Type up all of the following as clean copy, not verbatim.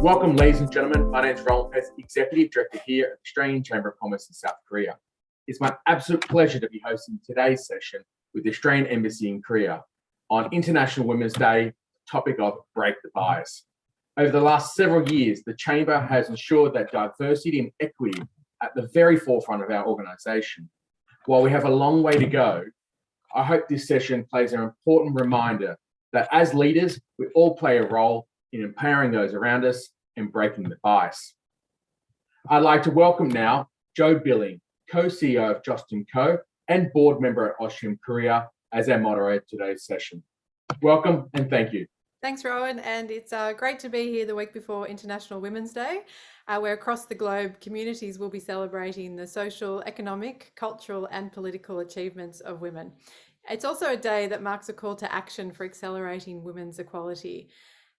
Welcome, ladies and gentlemen. My name is Roland Pest, Executive Director here at the Australian Chamber of Commerce in South Korea. It's my absolute pleasure to be hosting today's session with the Australian Embassy in Korea on International Women's Day, topic of Break the Bias. Over the last several years, the Chamber has ensured that diversity and equity at the very forefront of our organisation. While we have a long way to go, I hope this session plays an important reminder that as leaders, we all play a role in empowering those around us and breaking the bias. I'd like to welcome now Jodi Billing, co-CEO of AustCham Korea and board member at AustCham Korea, as our moderator of today's session. Welcome and thank you. Thanks, Rowan, and it's great to be here the week before International Women's Day, where across the globe communities will be celebrating the social, economic, cultural and political achievements of women. It's also a day that marks a call to action for accelerating women's equality.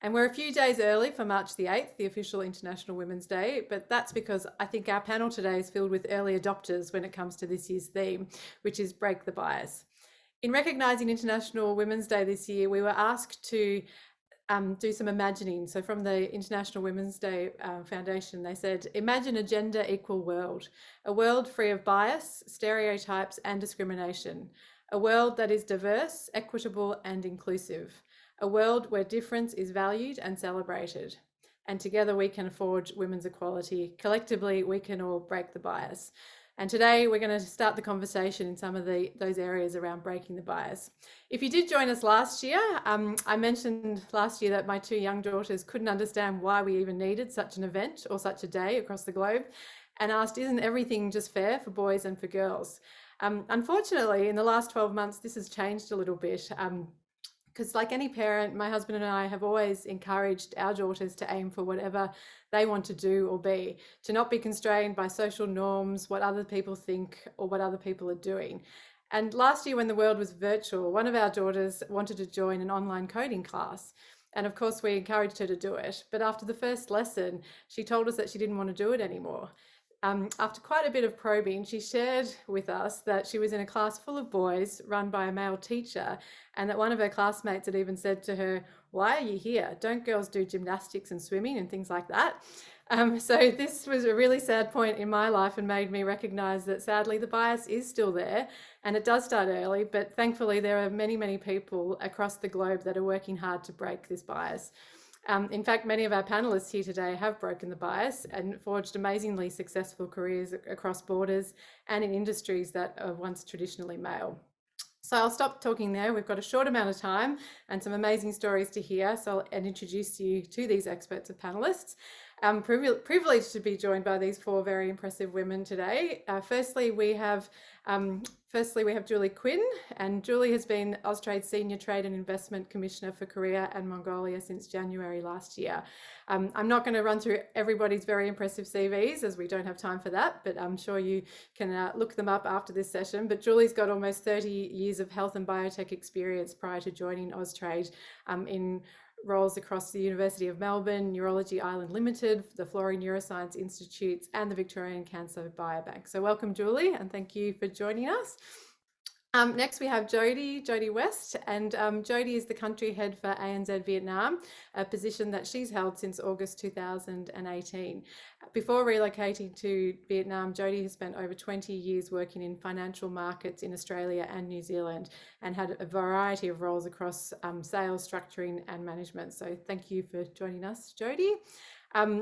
And we're a few days early for March the 8th, the official International Women's Day, but that's because I think our panel today is filled with early adopters when it comes to this year's theme, which is Break the Bias. In recognising International Women's Day this year, we were asked to do some imagining. So from the International Women's Day Foundation, they said, imagine a gender equal world, a world free of bias, stereotypes and discrimination, a world that is diverse, equitable and inclusive, a world where difference is valued and celebrated. And together we can forge women's equality. Collectively, we can all break the bias. And today we're going to start the conversation in some of those areas around breaking the bias. If you did join us last year, I mentioned last year that my two young daughters couldn't understand why we even needed such an event or such a day across the globe, and asked, isn't everything just fair for boys and for girls? Unfortunately, in the last 12 months, this has changed a little bit. Because like any parent, my husband and I have always encouraged our daughters to aim for whatever they want to do or be, to not be constrained by social norms, what other people think or what other people are doing. And last year when the world was virtual, one of our daughters wanted to join an online coding class. And of course we encouraged her to do it. But after the first lesson, she told us that she didn't want to do it anymore. After quite a bit of probing, she shared with us that she was in a class full of boys run by a male teacher, and that one of her classmates had even said to her, why are you here? Don't girls do gymnastics and swimming and things like that? So this was a really sad point in my life and made me recognise that sadly the bias is still there, and it does start early, but thankfully there are many, many people across the globe that are working hard to break this bias. In fact, many of our panellists here today have broken the bias and forged amazingly successful careers across borders and in industries that are once traditionally male. So I'll stop talking there. We've got a short amount of time and some amazing stories to hear. So I'll introduce you to these experts of panellists. I'm privileged to be joined by these four very impressive women today. Firstly, we have Julie Quinn, and Julie has been Austrade's Senior Trade and Investment Commissioner for Korea and Mongolia since January last year. I'm not going to run through everybody's very impressive CVs as we don't have time for that, but I'm sure you can look them up after this session. But Julie's got almost 30 years of health and biotech experience prior to joining Austrade in roles across the University of Melbourne, Neurology Ireland Limited, the Florey Neuroscience Institutes and the Victorian Cancer Biobank. So welcome, Julie, and thank you for joining us. Next we have Jodi West, and Jodi is the country head for ANZ Vietnam, a position that she's held since August 2018. Before relocating to Vietnam, Jodi has spent over 20 years working in financial markets in Australia and New Zealand and had a variety of roles across sales, structuring and management. So thank you for joining us, Jodi.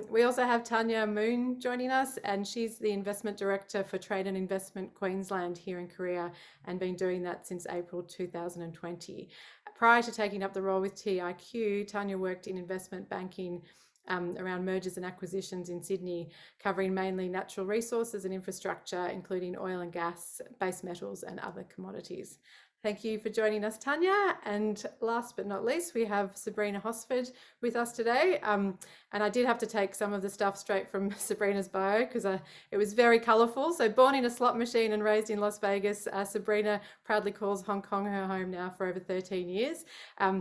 We also have Tanya Moon joining us, and she's the Investment Director for Trade and Investment Queensland here in Korea and been doing that since April 2020. Prior to taking up the role with TIQ, Tanya worked in investment banking around mergers and acquisitions in Sydney, covering mainly natural resources and infrastructure, including oil and gas, base metals and other commodities. Thank you for joining us, Tanya. And last but not least, we have Sabrina Hosford with us today. And I did have to take some of the stuff straight from Sabrina's bio because it was very colourful. So born in a slot machine and raised in Las Vegas, Sabrina proudly calls Hong Kong her home now for over 13 years.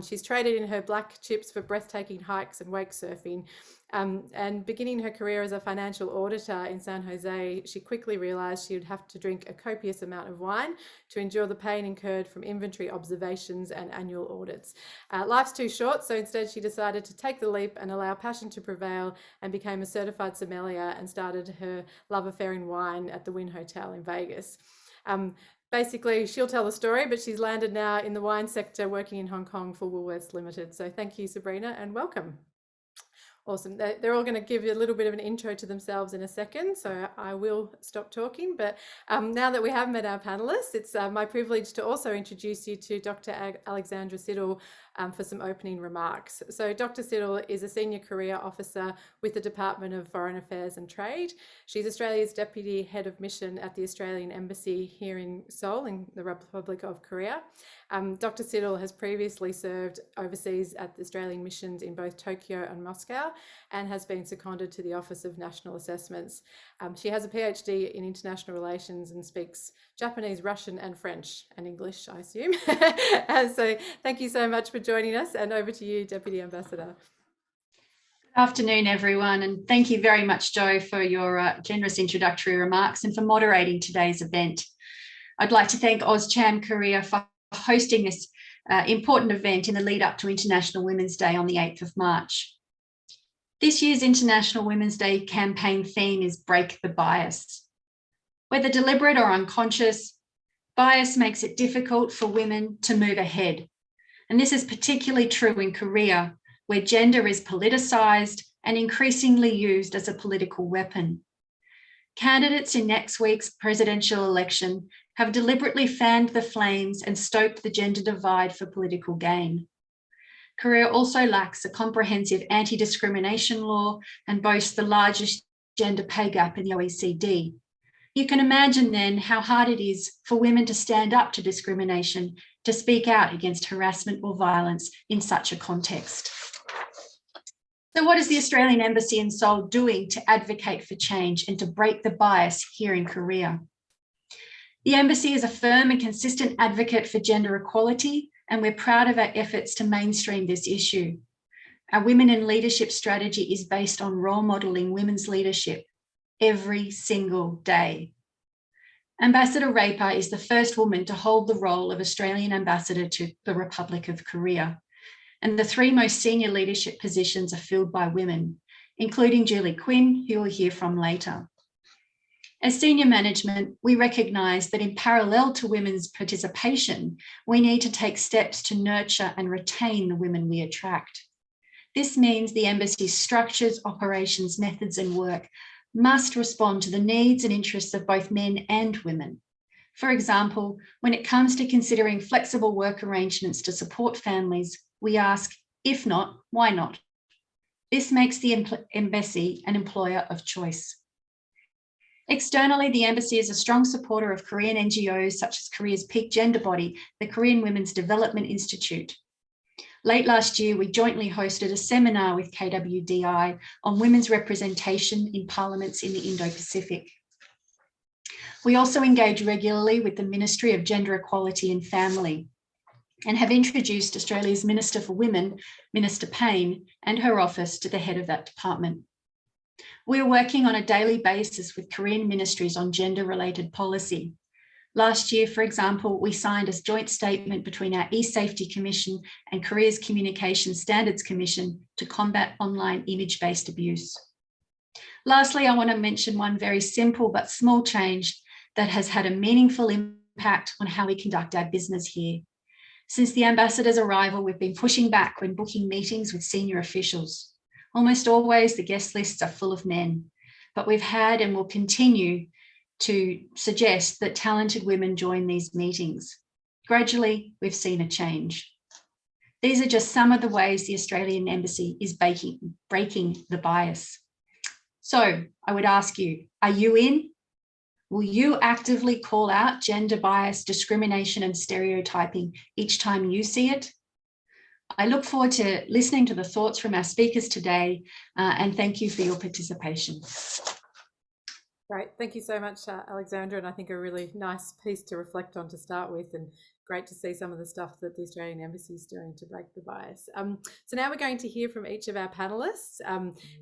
She's traded in her black chips for breathtaking hikes and wake surfing. And beginning her career as a financial auditor in San Jose, she quickly realised she would have to drink a copious amount of wine to endure the pain incurred from inventory observations and annual audits. Life's too short, so instead she decided to take the leap and allow passion to prevail, and became a certified sommelier and started her love affair in wine at the Wynn Hotel in Vegas. Basically, she'll tell the story, but she's landed now in the wine sector working in Hong Kong for Woolworths Limited. So thank you, Sabrina, and welcome. Awesome. They're all going to give you a little bit of an intro to themselves in a second, so I will stop talking. But now that we have met our panellists, it's my privilege to also introduce you to Dr. Alexandra Siddall for some opening remarks. So Dr. Siddall is a Senior Career Officer with the Department of Foreign Affairs and Trade. She's Australia's Deputy Head of Mission at the Australian Embassy here in Seoul in the Republic of Korea. Dr. Siddall has previously served overseas at the Australian missions in both Tokyo and Moscow, and has been seconded to the Office of National Assessments. She has a PhD in international relations and speaks Japanese, Russian and French and English, I assume. So thank you so much for joining us, and over to you, Deputy Ambassador. Good afternoon, everyone, and thank you very much, Jo, for your generous introductory remarks and for moderating today's event. I'd like to thank AustCham Korea for hosting this important event in the lead up to International Women's Day on the 8th of March. This year's International Women's Day campaign theme is Break the Bias. Whether deliberate or unconscious, bias makes it difficult for women to move ahead. And this is particularly true in Korea, where gender is politicized and increasingly used as a political weapon. Candidates in next week's presidential election have deliberately fanned the flames and stoked the gender divide for political gain. Korea also lacks a comprehensive anti-discrimination law and boasts the largest gender pay gap in the OECD. You can imagine then how hard it is for women to stand up to discrimination, to speak out against harassment or violence in such a context. So what is the Australian Embassy in Seoul doing to advocate for change and to break the bias here in Korea? The Embassy is a firm and consistent advocate for gender equality, and we're proud of our efforts to mainstream this issue. Our Women in Leadership strategy is based on role modelling women's leadership every single day. Ambassador Raper is the first woman to hold the role of Australian Ambassador to the Republic of Korea, and the three most senior leadership positions are filled by women, including Julie Quinn, who we'll hear from later. As senior management, we recognise that in parallel to women's participation, we need to take steps to nurture and retain the women we attract. This means the Embassy's structures, operations, methods and work must respond to the needs and interests of both men and women. For example, when it comes to considering flexible work arrangements to support families, we ask, if not, why not? This makes the Embassy an employer of choice. Externally, the Embassy is a strong supporter of Korean NGOs such as Korea's peak gender body, the Korean Women's Development Institute. Late last year, we jointly hosted a seminar with KWDI on women's representation in parliaments in the Indo-Pacific. We also engage regularly with the Ministry of Gender Equality and Family and have introduced Australia's Minister for Women, Minister Payne, and her office to the head of that department. We are working on a daily basis with Korean ministries on gender-related policy. Last year, for example, we signed a joint statement between our eSafety Commission and Korea's Communication Standards Commission to combat online image-based abuse. Lastly, I want to mention one very simple but small change that has had a meaningful impact on how we conduct our business here. Since the Ambassador's arrival, we've been pushing back when booking meetings with senior officials. Almost always the guest lists are full of men, but we've had and will continue to suggest that talented women join these meetings. Gradually, we've seen a change. These are just some of the ways the Australian Embassy is breaking the bias. So I would ask you, are you in? Will you actively call out gender bias, discrimination and stereotyping each time you see it? I look forward to listening to the thoughts from our speakers today and thank you for your participation. Great. Thank you so much, Alexandra. And I think a really nice piece to reflect on to start with, and great to see some of the stuff that the Australian Embassy is doing to break the bias. So now we're going to hear from each of our panellists.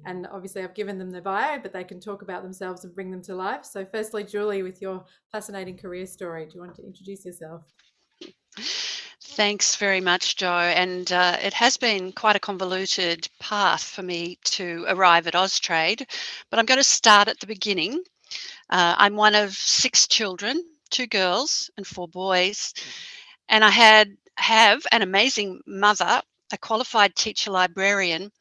And obviously I've given them the bio, but they can talk about themselves and bring them to life. So firstly, Julie, with your fascinating career story, do you want to introduce yourself? Thanks very much, Jo. And it has been quite a convoluted path for me to arrive at Austrade, but I'm going to start at the beginning. I'm one of 6 children, 2 girls and 4 boys, and I have an amazing mother, a qualified teacher librarian,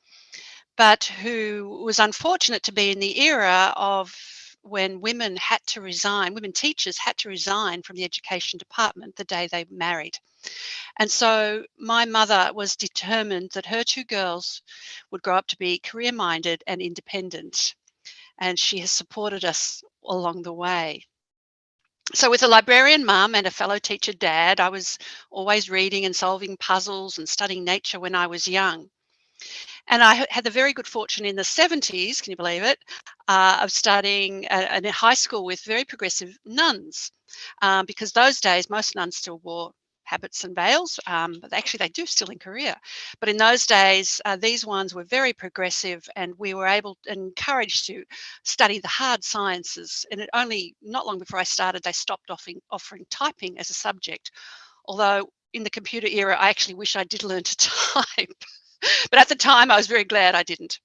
but who was unfortunate to be in the era of when women teachers had to resign from the education department the day they married. And so my mother was determined that her 2 girls would grow up to be career-minded and independent, and she has supported us along the way. So with a librarian mum and a fellow teacher dad, I was always reading and solving puzzles and studying nature when I was young. And I had the very good fortune in the 70s, can you believe it, of studying in a high school with very progressive nuns, because those days most nuns still wore habits and veils, but actually they do still in Korea. But in those days, these ones were very progressive, and we were able and encouraged to study the hard sciences. And it only not long before I started, they stopped offering typing as a subject. Although in the computer era, I actually wish I did learn to type. But at the time, I was very glad I didn't.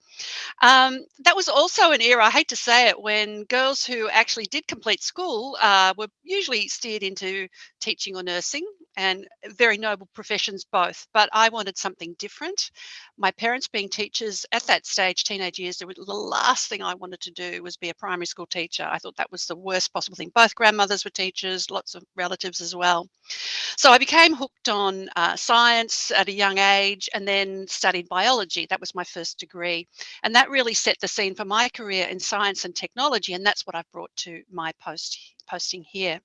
That was also an era, I hate to say it, when girls who actually did complete school were usually steered into teaching or nursing, and very noble professions both. But I wanted something different. My parents being teachers at that stage, teenage years, the last thing I wanted to do was be a primary school teacher. I thought that was the worst possible thing. Both grandmothers were teachers, lots of relatives as well. So I became hooked on science at a young age, and then studied biology. That was my first degree. And that really set the scene for my career in science and technology. And that's what I've brought to my posting here.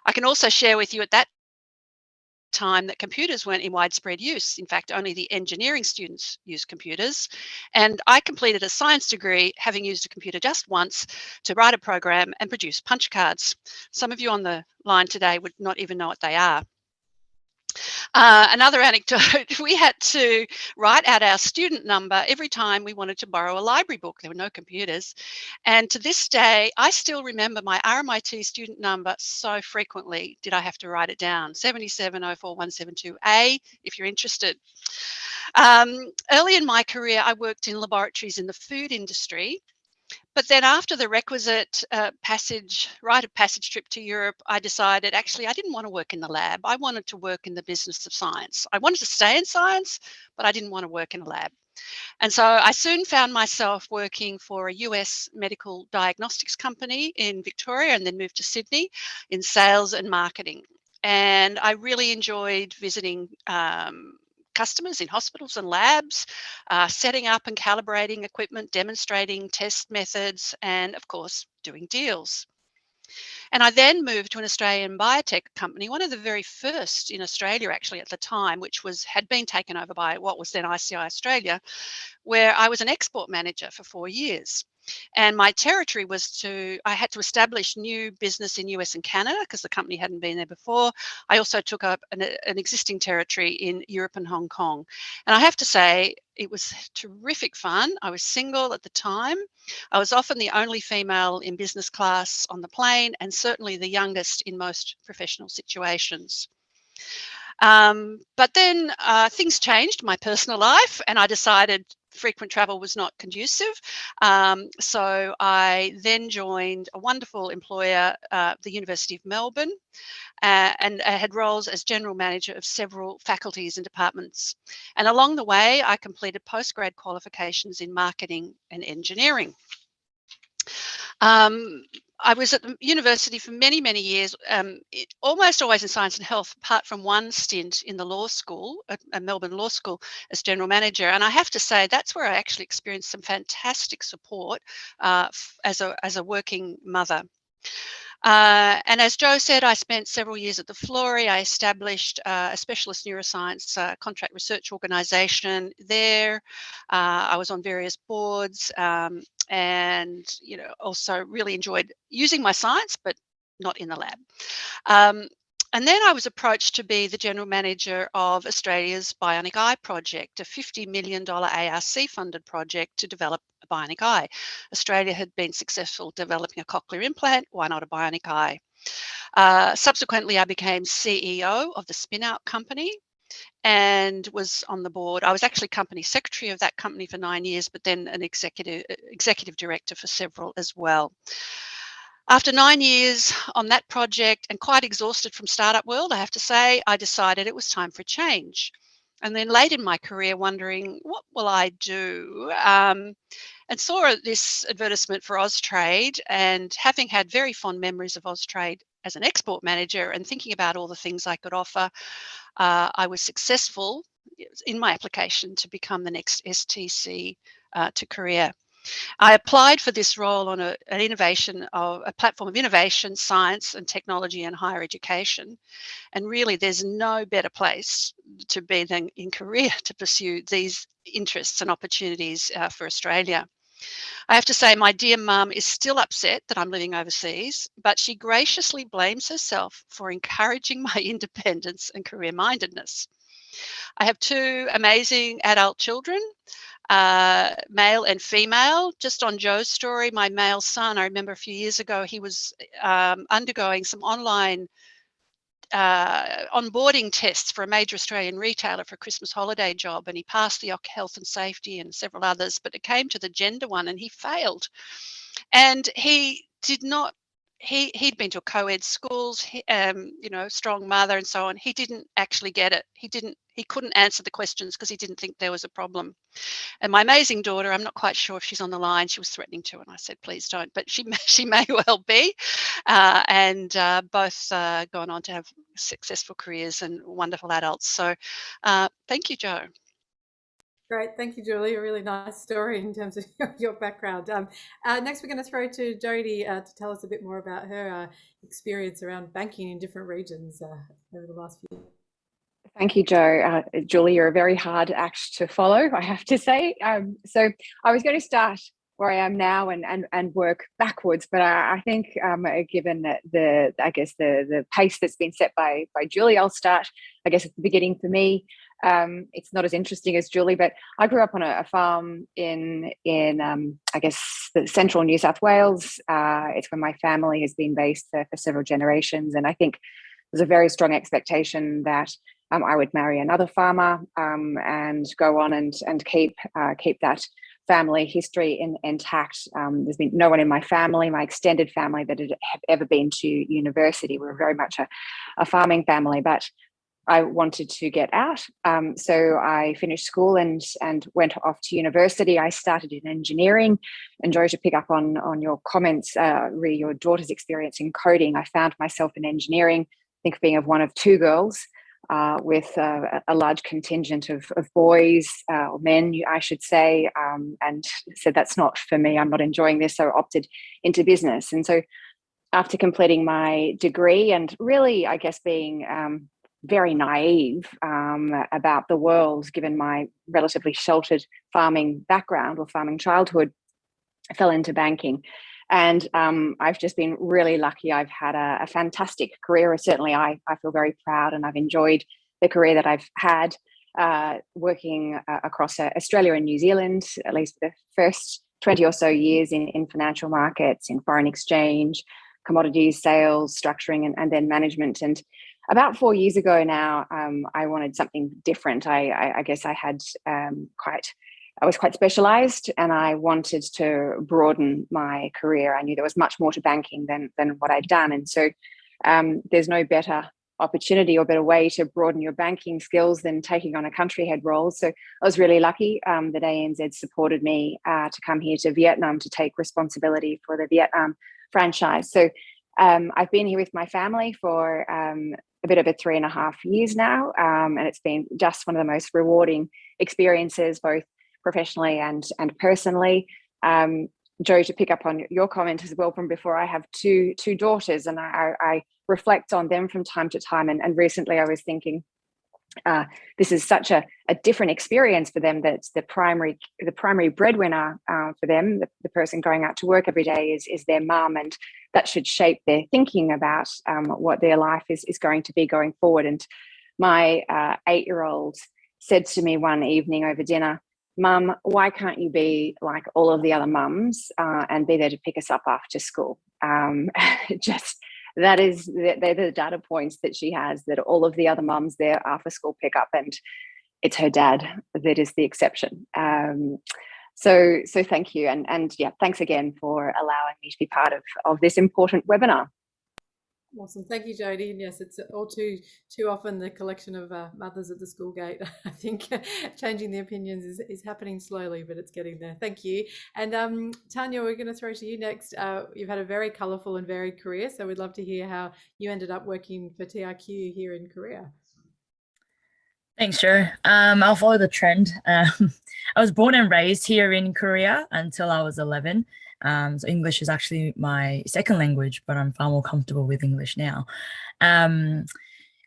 I can also share with you at that time that computers weren't in widespread use. In fact, only the engineering students used computers. And I completed a science degree, having used a computer just once to write a program and produce punch cards. Some of you on the line today would not even know what they are. Another anecdote, we had to write out our student number every time we wanted to borrow a library book. There were no computers. And to this day, I still remember my RMIT student number so frequently did I have to write it down, 7704172A, if you're interested. Early in my career, I worked in laboratories in the food industry. But then after the requisite rite of passage trip to Europe, I decided actually I didn't want to work in the lab. I wanted to work in the business of science. I wanted to stay in science, but I didn't want to work in a lab. And so I soon found myself working for a US medical diagnostics company in Victoria, and then moved to Sydney in sales and marketing. And I really enjoyed visiting customers in hospitals and labs, setting up and calibrating equipment, demonstrating test methods, and of course, doing deals. And I then moved to an Australian biotech company, one of the very first in Australia actually at the time, which had been taken over by what was then ICI Australia, where I was an export manager for 4 years. And my territory was I had to establish new business in US and Canada because the company hadn't been there before. I also took up an existing territory in Europe and Hong Kong. And I have to say, it was terrific fun. I was single at the time. I was often the only female in business class on the plane, and certainly the youngest in most professional situations. But then things changed, my personal life, and I decided frequent travel was not conducive. So I then joined a wonderful employer, the University of Melbourne, and had roles as general manager of several faculties and departments. And along the way, I completed postgrad qualifications in marketing and engineering. I was at the university for many, many years, almost always in science and health, apart from one stint in the law school, at Melbourne Law School, as general manager. And I have to say, that's where I actually experienced some fantastic support as a working mother. And as Jo said, I spent several years at the Florey. I established a specialist neuroscience contract research organisation there. I was on various boards, and also really enjoyed using my science, but not in the lab. And then I was approached to be the general manager of Australia's Bionic Eye project, a $50 million ARC funded project to develop a bionic eye. Australia had been successful developing a cochlear implant. Why not a bionic eye? Subsequently, I became CEO of the spin-out company and was on the board. I was actually company secretary of that company for 9 years, but then an executive director for several as well. After 9 years on that project and quite exhausted from startup world, I have to say, I decided it was time for a change. And then late in my career, wondering, what will I do? And saw this advertisement for Austrade, and having had very fond memories of Austrade as an export manager and thinking about all the things I could offer, I was successful in my application to become the next STC to Korea. I applied for this role on a platform of innovation, science and technology and higher education. And really, there's no better place to be than in Korea to pursue these interests and opportunities for Australia. I have to say, my dear mum is still upset that I'm living overseas, but she graciously blames herself for encouraging my independence and career-mindedness. I have 2 amazing adult children, male and female. Just on Joe's story, my male son, I remember a few years ago, he was undergoing some online onboarding tests for a major Australian retailer for a Christmas holiday job, and he passed the health and safety and several others, but it came to the gender one and he failed. And he did not, he'd been to co-ed schools, strong mother and so on. He didn't actually get it. He couldn't answer the questions because he didn't think there was a problem. And my amazing daughter, I'm not quite sure if she's on the line, she was threatening to, and I said, please don't, but she may well be. Both gone on to have successful careers and wonderful adults. So thank you, Jo. Great, thank you, Julie. A really nice story in terms of your background. Next, we're going to throw to Jodi to tell us a bit more about her experience around banking in different regions over the last few years. Thank you, Jo. Julie, you're a very hard act to follow, I have to say. So I was going to start where I am now and work backwards, but I think given the pace that's been set by Julie, I'll start, I guess, at the beginning for me. It's not as interesting as Julie, but I grew up on a farm in I guess, the central New South Wales. It's where my family has been based for several generations, and I think there's a very strong expectation that I would marry another farmer and go on and keep that family history intact. There's been no one in my family, my extended family, that had ever been to university. We're very much a farming family, but I wanted to get out. So I finished school and went off to university. I started in engineering. And Joe, to pick up on your comments, re your daughter's experience in coding, I found myself in engineering, I think being of one of 2 girls, with a large contingent of boys, or men, I should say, and said, that's not for me, I'm not enjoying this, so opted into business. And so after completing my degree and really, I guess, being very naive about the world, given my relatively sheltered farming background or farming childhood, I fell into banking. And I've just been really lucky. I've had a fantastic career. Certainly, I feel very proud, and I've enjoyed the career that I've had working across Australia and New Zealand, at least the first 20 or so years in financial markets, in foreign exchange, commodities, sales, structuring, and then management. And about 4 years ago now, I wanted something different. I guess I had I was quite specialized, and I wanted to broaden my career. I knew there was much more to banking than what I'd done. And so there's no better opportunity or better way to broaden your banking skills than taking on a country head role. So I was really lucky that ANZ supported me to come here to Vietnam to take responsibility for the Vietnam franchise. So I've been here with my family for a bit over 3.5 years now, and it's been just one of the most rewarding experiences, both professionally and personally. Joe, to pick up on your comment as well from before, I have two daughters, and I reflect on them from time to time. And recently I was thinking this is such a different experience for them. That's the primary breadwinner for them. The person going out to work every day is their mum, and that should shape their thinking about what their life is going to be going forward. And my 8-year-old said to me one evening over dinner, "Mum, why can't you be like all of the other mums and be there to pick us up after school?" Just they're the data points that she has, that all of the other mums there after school pickup, and it's her dad that is the exception. So thank you, and yeah, thanks again for allowing me to be part of this important webinar. Awesome. Thank you, Jodi. And yes, it's all too often the collection of mothers at the school gate. I think changing the opinions is happening slowly, but it's getting there. Thank you. And Tanya, we're going to throw to you next. You've had a very colourful and varied career, so we'd love to hear how you ended up working for TIQ here in Korea. Thanks, Jo. I'll follow the trend. I was born and raised here in Korea until I was 11. So English is actually my second language, but I'm far more comfortable with English now. And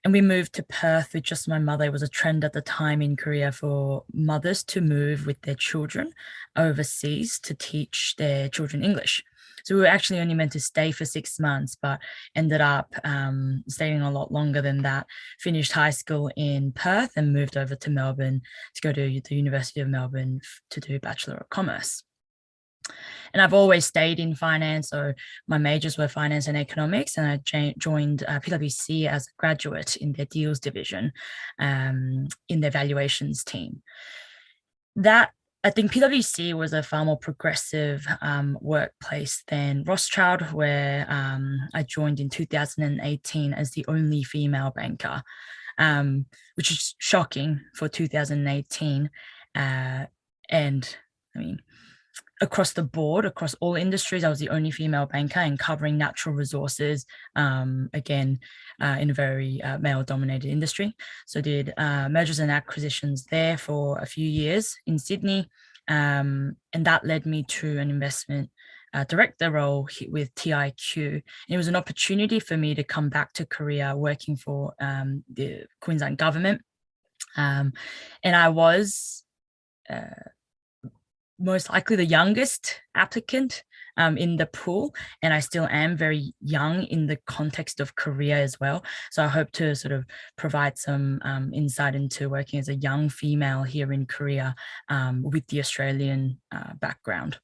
we moved to Perth with just my mother. It was a trend at the time in Korea for mothers to move with their children overseas to teach their children English. So we were actually only meant to stay for 6 months, but ended up staying a lot longer than that. Finished high school in Perth and moved over to Melbourne to go to the University of Melbourne to do Bachelor of Commerce. And I've always stayed in finance, so my majors were finance and economics, and I joined PwC as a graduate in their deals division in their valuations team. I think PwC was a far more progressive workplace than Rothschild, where I joined in 2018 as the only female banker, which is shocking for 2018. And I mean, across the board, across all industries, I was the only female banker and covering natural resources, again, in a very male-dominated industry. So did mergers and acquisitions there for a few years in Sydney, and that led me to an investment director role with TIQ. And it was an opportunity for me to come back to Korea working for the Queensland government. And I was most likely the youngest applicant in the pool, and I still am very young in the context of Korea as well. So I hope to sort of provide some insight into working as a young female here in Korea with the Australian background.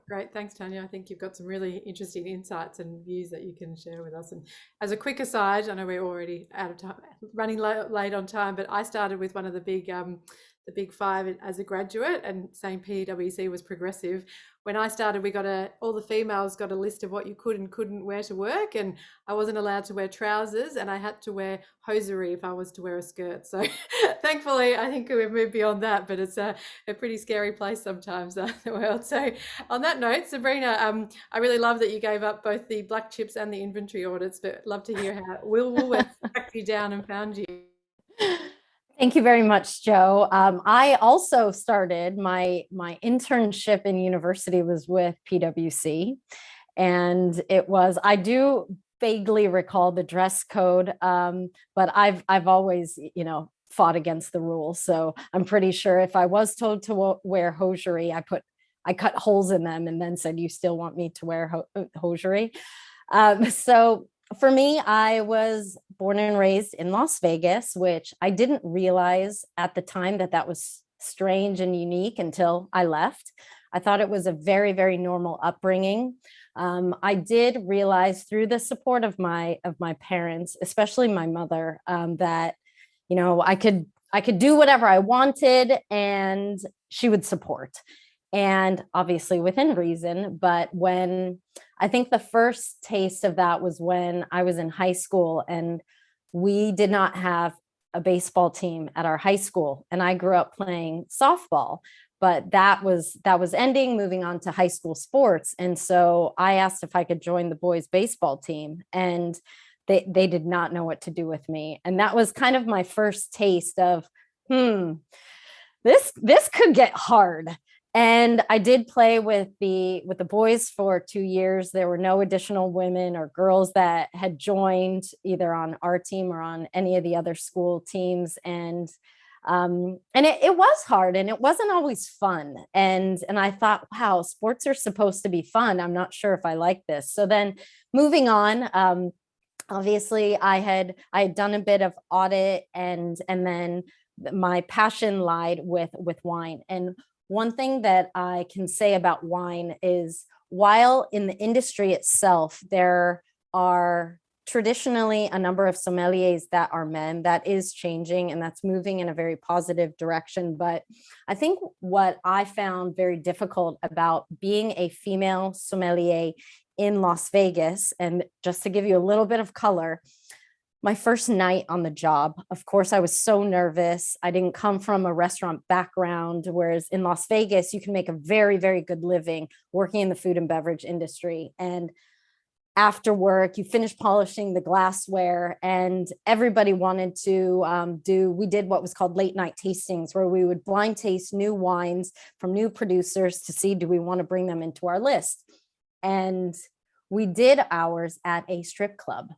Great, thanks, Tanya. I think you've got some really interesting insights and views that you can share with us. And as a quick aside, I know we're already out of time, running late on time, but I started with one of the big five as a graduate, and saying PwC was progressive. When I started, all the females got a list of what you could and couldn't wear to work, and I wasn't allowed to wear trousers, and I had to wear hosiery if I was to wear a skirt. So thankfully, I think we've moved beyond that, but it's a pretty scary place sometimes, the world. So on that note, Sabrina, I really love that you gave up both the black chips and the inventory audits, but love to hear how Woolworths tracked you down and found you. Thank you very much, Jo. I also started my internship in university was with PwC, and I do vaguely recall the dress code, but I've always, fought against the rules. So I'm pretty sure if I was told to wear hosiery, I cut holes in them and then said, "You still want me to wear hosiery?" So for me, I was born and raised in Las Vegas, which I didn't realize at the time that was strange and unique until I left. I thought it was a very, very normal upbringing. I did realize through the support of my parents, especially my mother, that I could do whatever I wanted and she would support. And obviously within reason, but I think the first taste of that was when I was in high school, and we did not have a baseball team at our high school. And I grew up playing softball, but that was ending, moving on to high school sports. And so I asked if I could join the boys' baseball team, and they did not know what to do with me. And that was kind of my first taste of, this could get hard. And I did play with the boys for 2 years. There were no additional women or girls that had joined either on our team or on any of the other school teams. And it was hard, and it wasn't always fun. And I thought, wow, sports are supposed to be fun. I'm not sure if I like this. So then moving on, obviously I had done a bit of audit, and then my passion lied with wine. And one thing that I can say about wine is, while in the industry itself, there are traditionally a number of sommeliers that are men, that is changing, and that's moving in a very positive direction. But I think what I found very difficult about being a female sommelier in Las Vegas, and just to give you a little bit of color, my first night on the job, of course, I was so nervous. I didn't come from a restaurant background, whereas in Las Vegas, you can make a very, very good living working in the food and beverage industry. And after work, you finish polishing the glassware, and everybody wanted to we did what was called late night tastings, where we would blind taste new wines from new producers to see, do we want to bring them into our list? And we did ours at a strip club.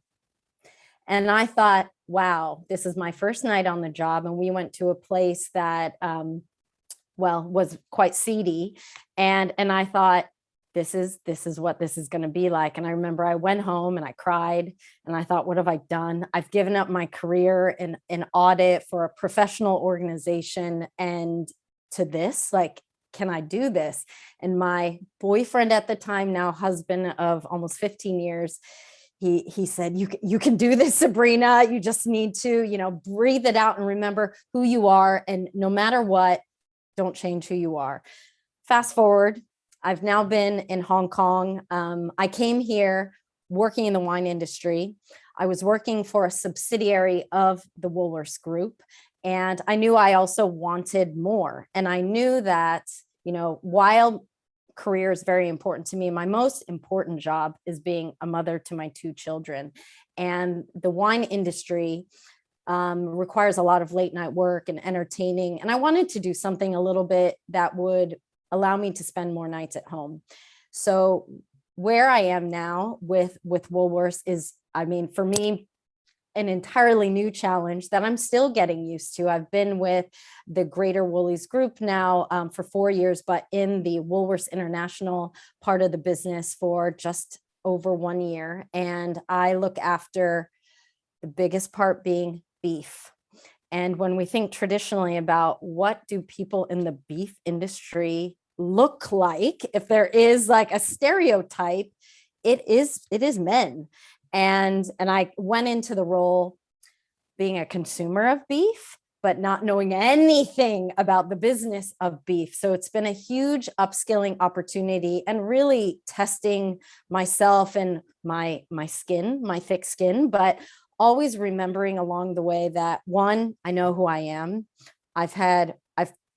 And I thought, wow, this is my first night on the job. And we went to a place that, was quite seedy. And I thought, this is what this is going to be like. And I remember I went home and I cried, and I thought, what have I done? I've given up my career in audit for a professional organization, and to this, like, can I do this? And my boyfriend at the time, now husband of almost 15 years, he said, you can do this, Sabrina. You just need to, breathe it out and remember who you are. And no matter what, don't change who you are. Fast forward, I've now been in Hong Kong. I came here working in the wine industry. I was working for a subsidiary of the Woolworths group, and I knew I also wanted more. And I knew that, while career is very important to me, my most important job is being a mother to my 2 children. And the wine industry requires a lot of late night work and entertaining. And I wanted to do something a little bit that would allow me to spend more nights at home. So where I am now with Woolworths is, for me, an entirely new challenge that I'm still getting used to. I've been with the Greater Woolies Group now for 4 years, but in the Woolworths International part of the business for just over 1 year. And I look after the biggest part being beef. And when we think traditionally about what do people in the beef industry look like, if there is like a stereotype, it is men. And I went into the role being a consumer of beef, but not knowing anything about the business of beef. So it's been a huge upskilling opportunity, and really testing myself and my skin, my thick skin, but always remembering along the way that, one, I know who I am. I've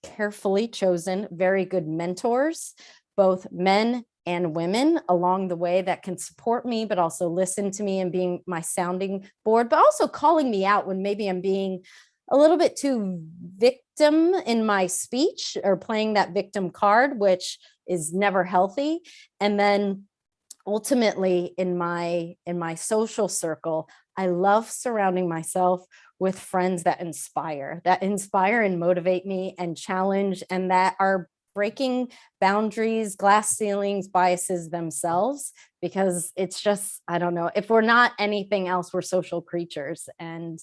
carefully chosen very good mentors, both men and women along the way, that can support me, but also listen to me and being my sounding board, but also calling me out when maybe I'm being a little bit too victim in my speech, or playing that victim card, which is never healthy. And then ultimately in my social circle, I love surrounding myself with friends that inspire and motivate me and challenge, and that are breaking boundaries, glass ceilings, biases themselves, because it's just, I don't know, if we're not anything else, we're social creatures. And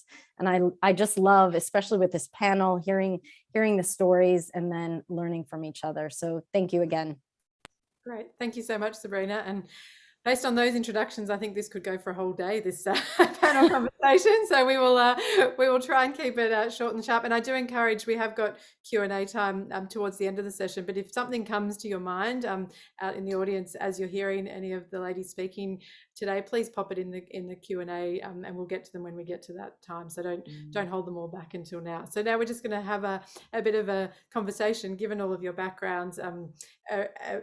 I just love, especially with this panel, hearing the stories and then learning from each other. So thank you again. Great. Thank you so much, Sabrina. And based on those introductions, I think this could go for a whole day, this panel conversation. So we will try and keep it short and sharp. And I do encourage, we have got Q&A time towards the end of the session, but if something comes to your mind out in the audience as you're hearing any of the ladies speaking today, please pop it in the Q&A, and we'll get to them when we get to that time. So don't hold them all back until now. So now we're just going to have a bit of a conversation, given all of your backgrounds,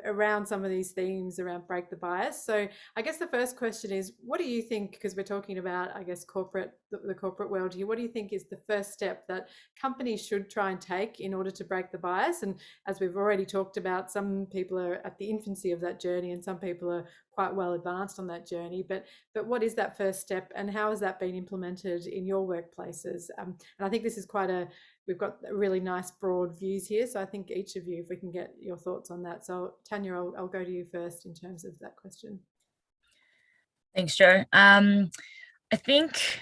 around some of these themes around break the bias. So I guess the first question is, what do you think, because we're talking about, I guess, the corporate world here, what do you think is the first step that companies should try and take in order to break the bias? And as we've already talked about, some people are at the infancy of that journey and some people are quite well advanced on that journey, but what is that first step, and how has that been implemented in your workplaces? And I think this is we've got really nice broad views here, so I think each of you, if we can get your thoughts on that. So Tanya, I'll go to you first in terms of that question. Thanks, Jo. I think,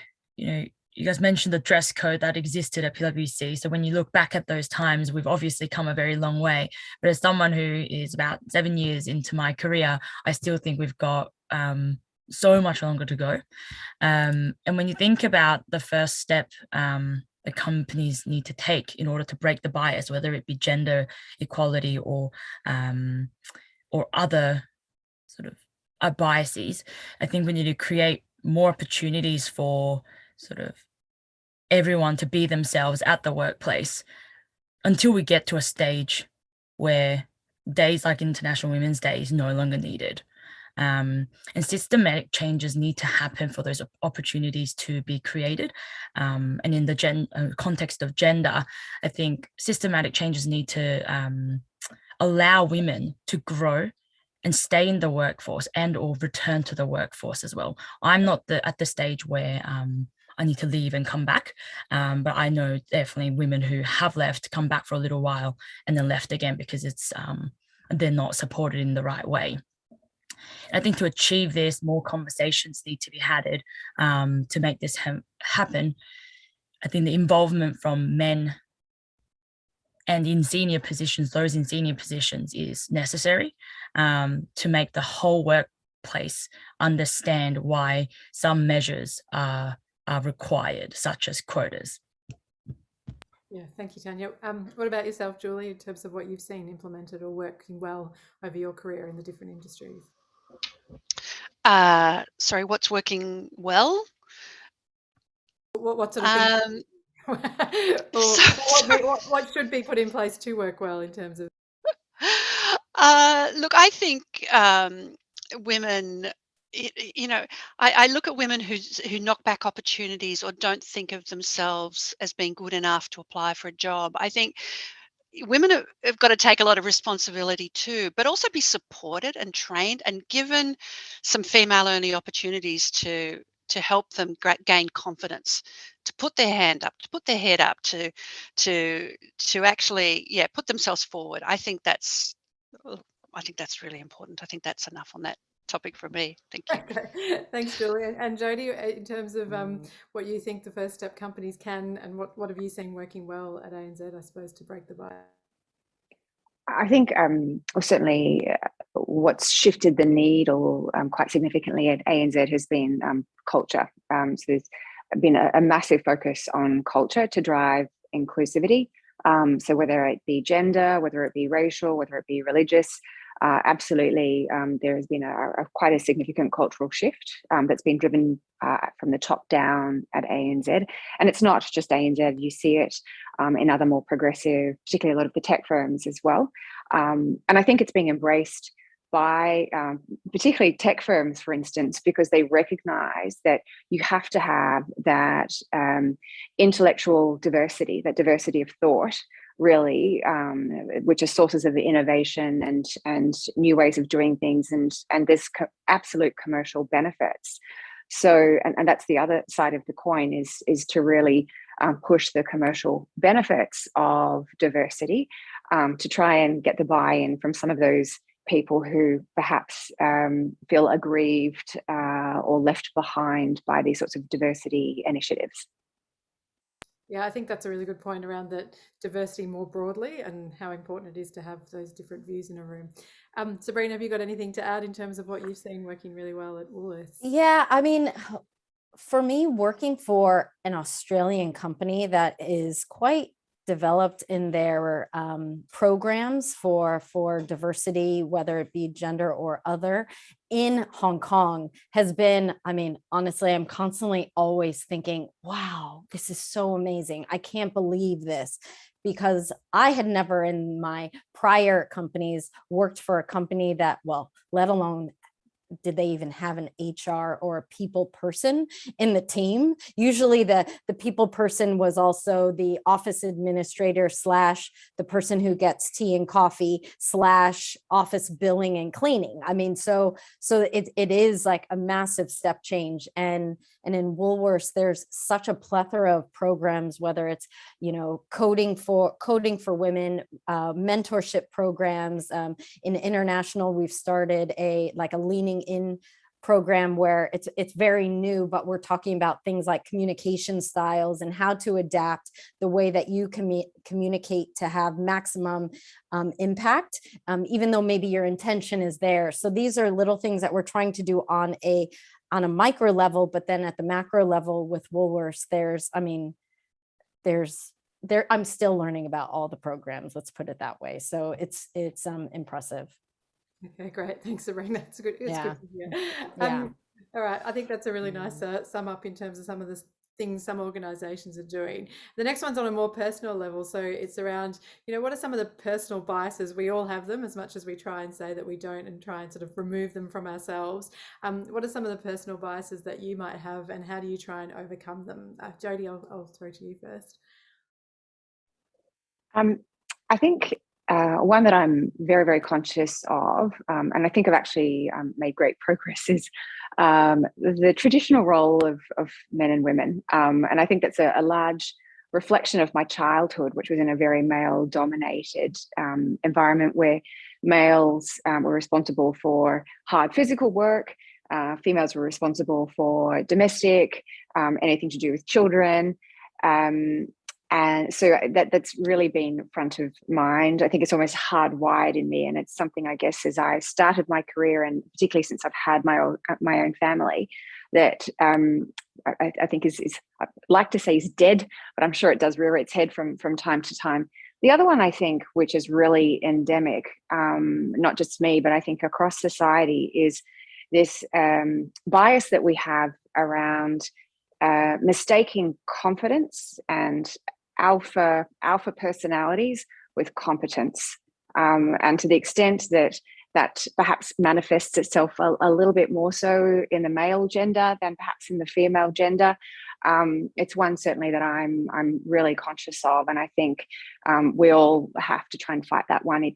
you guys mentioned the dress code that existed at PwC. So when you look back at those times, we've obviously come a very long way. But as someone who is about 7 years into my career, I still think we've got so much longer to go. And when you think about the first step that companies need to take in order to break the bias, whether it be gender equality or other sort of biases, I think we need to create more opportunities for sort of everyone to be themselves at the workplace until we get to a stage where days like International Women's Day is no longer needed. And systematic changes need to happen for those opportunities to be created. And in the context of gender, I think systematic changes need to allow women to grow and stay in the workforce and or return to the workforce as well. I'm not at the stage where I need to leave and come back, but I know definitely women who have left, come back for a little while and then left again because it's they're not supported in the right way. I think to achieve this, more conversations need to be had to make this happen. I think the involvement from men and in senior positions, those in senior positions, is necessary to make the whole workplace understand why some measures are required, such as quotas. Yeah, thank you, Tanya. What about yourself, Julie, in terms of what you've seen implemented or working well over your career in the different industries? Sorry, what's working well? What sort of things? Or what should be put in place to work well in terms of? Look, I think women, I look at women who knock back opportunities or don't think of themselves as being good enough to apply for a job. I think women have got to take a lot of responsibility too, but also be supported and trained and given some female-only opportunities to help them gain confidence, to put their hand up, to put their head up, to actually put themselves forward. I think that's really important. I think that's enough on that topic for me. Thank you. Okay. Thanks, Julie. And Jodi, in terms of what you think the first step companies can, and what have you seen working well at ANZ, I suppose, to break the bias? I think certainly what's shifted the needle quite significantly at ANZ has been culture. So there's been a massive focus on culture to drive inclusivity. So whether it be gender, whether it be racial, whether it be religious, absolutely there has been quite a significant cultural shift that's been driven from the top down at ANZ. And it's not just ANZ, you see it in other more progressive, particularly a lot of the tech firms as well. And I think it's being embraced by particularly tech firms, for instance, because they recognize that you have to have that intellectual diversity, that diversity of thought, really, which are sources of innovation and new ways of doing things, and there's absolute commercial benefits. So, and that's the other side of the coin, is to really push the commercial benefits of diversity, to try and get the buy-in from some of those people who perhaps feel aggrieved or left behind by these sorts of diversity initiatives. Yeah, I think that's a really good point around that diversity more broadly and how important it is to have those different views in a room. Sabrina, have you got anything to add in terms of what you've seen working really well at Woolworths? Yeah, I mean, for me, working for an Australian company that is quite developed in their programs for diversity, whether it be gender or other, in Hong Kong has been, I mean, honestly, I'm constantly always thinking, wow, this is so amazing. I can't believe this, because I had never in my prior companies worked for a company that, well, let alone did they even have an HR or a people person in the team? Usually the people person was also the office administrator / the person who gets tea and coffee / office billing and cleaning. I mean, so it is like a massive step change. And in Woolworths, there's such a plethora of programs, whether it's, you know, coding for women, mentorship programs. In international, we've started a leaning in program where it's very new, but we're talking about things like communication styles and how to adapt the way that you communicate to have maximum impact, even though maybe your intention is there. So these are little things that we're trying to do on a micro level, but then at the macro level with Woolworths, I'm still learning about all the programs, let's put it that way. So it's impressive. Okay, great. Thanks, Sabrina. It's good. It's Yeah. good to hear. Yeah. All right. I think that's a really nice sum up in terms of some of the things some organizations are doing. The next one's on a more personal level. So it's around, you know, what are some of the personal biases? We all have them, as much as we try and say that we don't and try and sort of remove them from ourselves. What are some of the personal biases that you might have, and how do you try and overcome them? Jodi, I'll throw to you first. I think one that I'm very, very conscious of, and I think I've actually made great progress, is the traditional role of men and women. And I think that's a large reflection of my childhood, which was in a very male-dominated environment where males were responsible for hard physical work, females were responsible for domestic, anything to do with children. And so that's really been front of mind. I think it's almost hardwired in me, and it's something, I guess, as I started my career, and particularly since I've had my own family, that I think is I'd like to say is dead, but I'm sure it does rear its head from time to time. The other one, I think, which is really endemic, not just me, but I think across society, is this bias that we have around mistaking confidence and alpha personalities with competence, and to the extent that perhaps manifests itself a little bit more so in the male gender than perhaps in the female gender. It's one certainly that I'm really conscious of, and I think we all have to try and fight that one.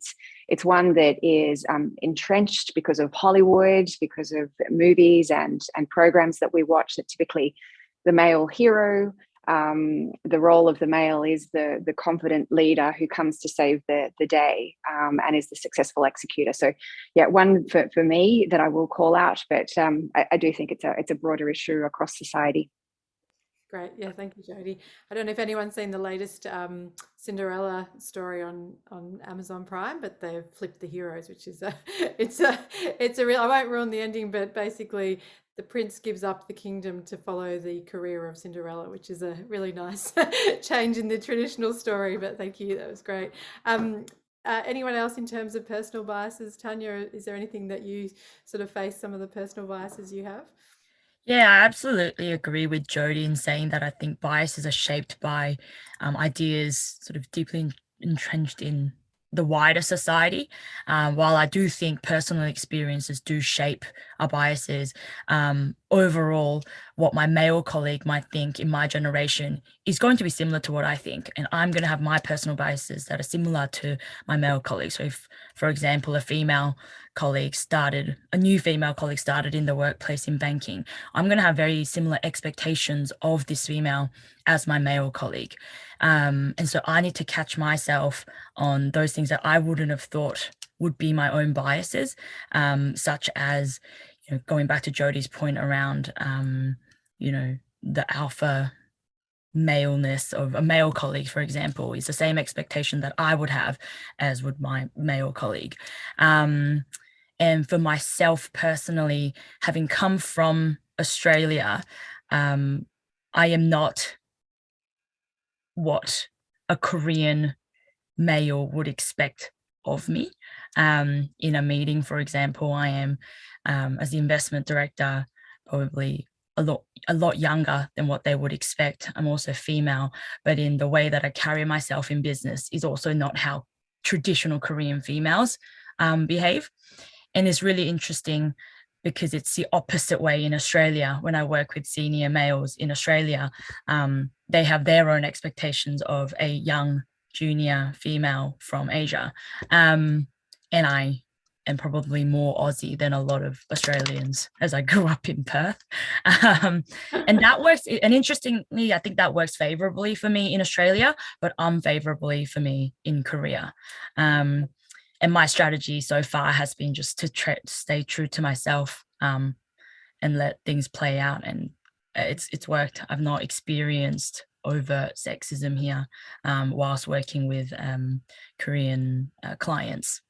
It's one that is entrenched because of Hollywood, because of movies and programs that we watch, that typically the male hero, the role of the male is the confident leader who comes to save the day, and is the successful executor. So yeah, one for me that I will call out, but I do think it's a broader issue across society. Great. Yeah, thank you, Jodi. I don't know if anyone's seen the latest Cinderella story on Amazon Prime, but they've flipped the heroes, which is it's a real, I won't ruin the ending, but basically the prince gives up the kingdom to follow the career of Cinderella, which is a really nice change in the traditional story. But thank you, that was great. Anyone else in terms of personal biases? Tanya, is there anything that you sort of face, some of the personal biases you have? Yeah, I absolutely agree with Jodi in saying that I think biases are shaped by ideas sort of deeply entrenched in the wider society. While I do think personal experiences do shape our biases, overall, what my male colleague might think in my generation is going to be similar to what I think. And I'm going to have my personal biases that are similar to my male colleagues. So if, for example, a new female colleague started in the workplace in banking, I'm going to have very similar expectations of this female as my male colleague. And so I need to catch myself on those things that I wouldn't have thought would be my own biases, such as, you know, going back to Jodi's point around, you know, the alpha maleness of a male colleague, for example, is the same expectation that I would have as would my male colleague. And for myself personally, having come from Australia, I am not what a Korean male would expect of me. In a meeting, for example, I am, as the investment director, probably a lot younger than what they would expect. I'm also female, but in the way that I carry myself in business is also not how traditional Korean females behave. And it's really interesting because it's the opposite way in Australia. When I work with senior males in Australia, they have their own expectations of a young junior female from Asia. And I am probably more Aussie than a lot of Australians, as I grew up in Perth. And that works, and interestingly, I think that works favorably for me in Australia, but unfavorably for me in Korea. And my strategy so far has been just to stay true to myself, and let things play out. And it's worked. I've not experienced overt sexism here whilst working with Korean clients.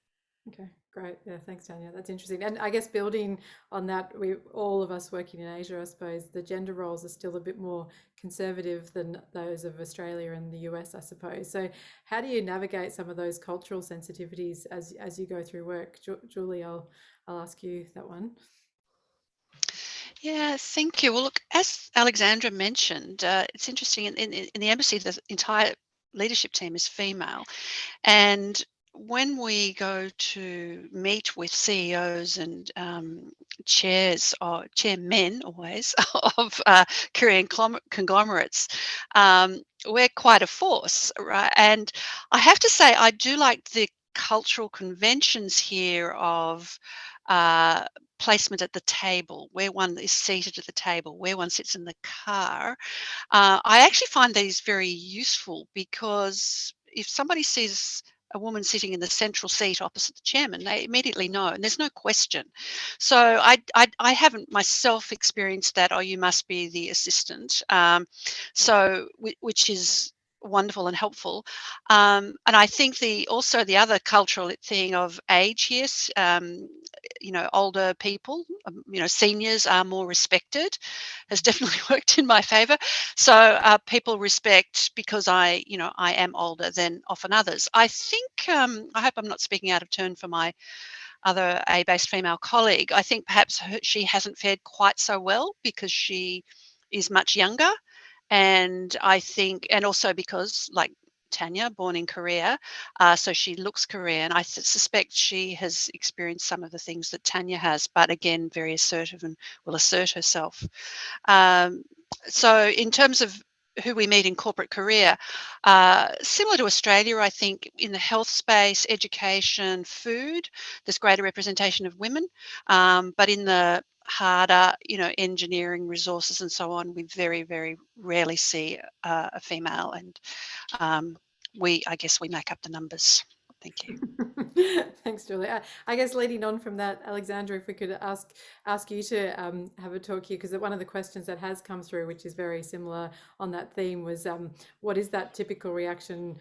Okay, great. Yeah, thanks, Tanya. That's interesting. And I guess building on that, all of us working in Asia, I suppose, the gender roles are still a bit more conservative than those of Australia and the US, I suppose. So how do you navigate some of those cultural sensitivities as you go through work? Julie, I'll ask you that one. Yeah, thank you. Well, look, as Alexandra mentioned, it's interesting, in the embassy, the entire leadership team is female. And when we go to meet with CEOs and chairs, or chairmen always, of Korean conglomerates, we're quite a force, right? And I have to say, I do like the cultural conventions here of placement at the table, where one is seated at the table, where one sits in the car. I actually find these very useful, because if somebody sees a woman sitting in the central seat opposite the chairman, they immediately know, and there's no question. So I haven't myself experienced that, oh, you must be the assistant. So which is wonderful and helpful. And I think also the other cultural thing of age, yes, older people, seniors are more respected, has definitely worked in my favor. So people respect because I am older than often others. I think, I hope I'm not speaking out of turn for my other A-based female colleague. I think perhaps she hasn't fared quite so well because she is much younger. And I think, and also because, like Tanya, born in Korea, so she looks Korean. I suspect she has experienced some of the things that Tanya has, but again, very assertive and will assert herself. So in terms of who we meet in corporate Korea, similar to Australia, I think in the health space, education, food, there's greater representation of women, but in the harder, engineering, resources and so on, we very, very rarely see a female, and I guess we make up the numbers. Thank you. Thanks, Julie. I guess leading on from that, Alexandra, if we could ask you to have a talk here, because one of the questions that has come through, which is very similar on that theme, was what is that typical reaction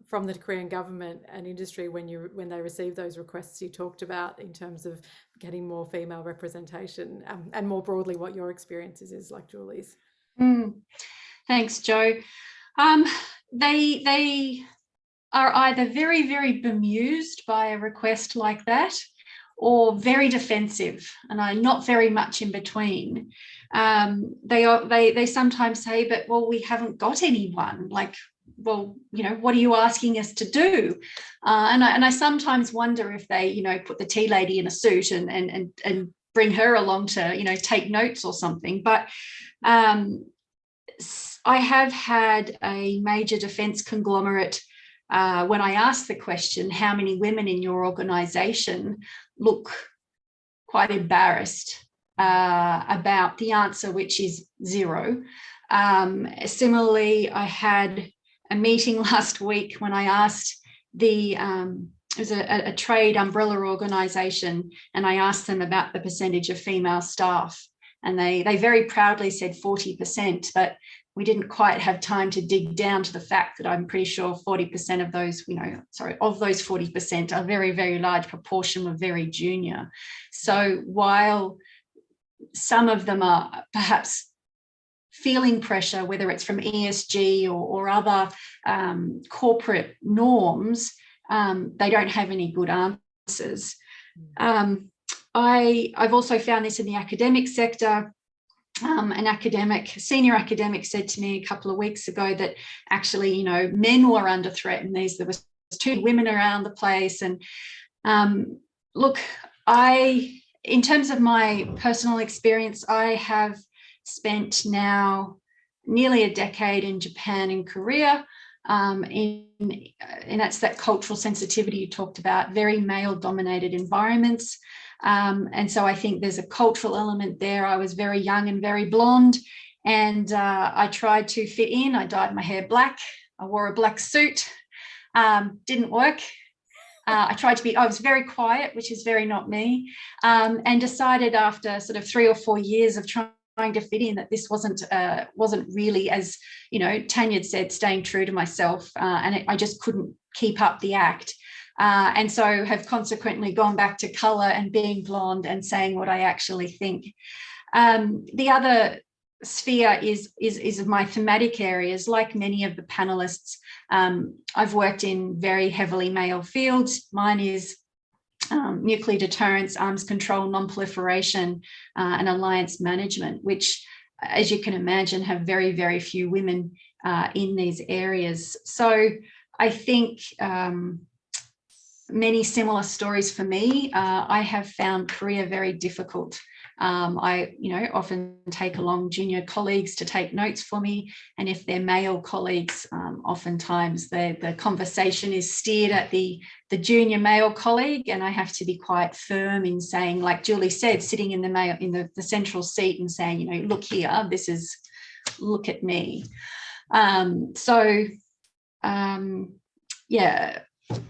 from the Korean government and industry when they receive those requests you talked about, in terms of getting more female representation, and more broadly what your experiences is like Julie's? Thanks, Jo. They are either very, very bemused by a request like that, or very defensive, and I'm not very much in between. They sometimes say, but well, we haven't got anyone. Like, well, what are you asking us to do? And I sometimes wonder if they, put the tea lady in a suit and bring her along to, take notes or something. But I have had a major defence conglomerate, when I asked the question, how many women in your organisation, look quite embarrassed about the answer, which is 0. Similarly, I had a meeting last week when I asked it was a trade umbrella organisation, and I asked them about the percentage of female staff, and they very proudly said 40%, but we didn't quite have time to dig down to the fact that I'm pretty sure 40% of those, of those 40%, a very, very large proportion were very junior. So while some of them are perhaps feeling pressure, whether it's from ESG or other corporate norms, they don't have any good answers. I've also found this in the academic sector. An senior academic said to me a couple of weeks ago that actually, men were under threat, and there was 2 women around the place. And look, in terms of my personal experience, I have spent now nearly a decade in Japan and Korea, and that's that cultural sensitivity you talked about, very male-dominated environments. And so I think there's a cultural element there. I was very young and very blonde, and I tried to fit in. I dyed my hair black. I wore a black suit. Didn't work. I was very quiet, which is very not me, and decided after sort of 3 or 4 years of trying to fit in that this wasn't really, as Tanya had said, staying true to myself, and I just couldn't keep up the act. And so have consequently gone back to colour and being blonde and saying what I actually think. The other sphere is my thematic areas. Like many of the panellists, I've worked in very heavily male fields. Mine is nuclear deterrence, arms control, non-proliferation, and alliance management, which, as you can imagine, have very, very few women in these areas. So I think many similar stories for me. I have found Korea very difficult. I often take along junior colleagues to take notes for me, and if they're male colleagues, oftentimes the conversation is steered at the junior male colleague, and I have to be quite firm in saying, like Julie said, sitting in the central seat and saying, look here, look at me.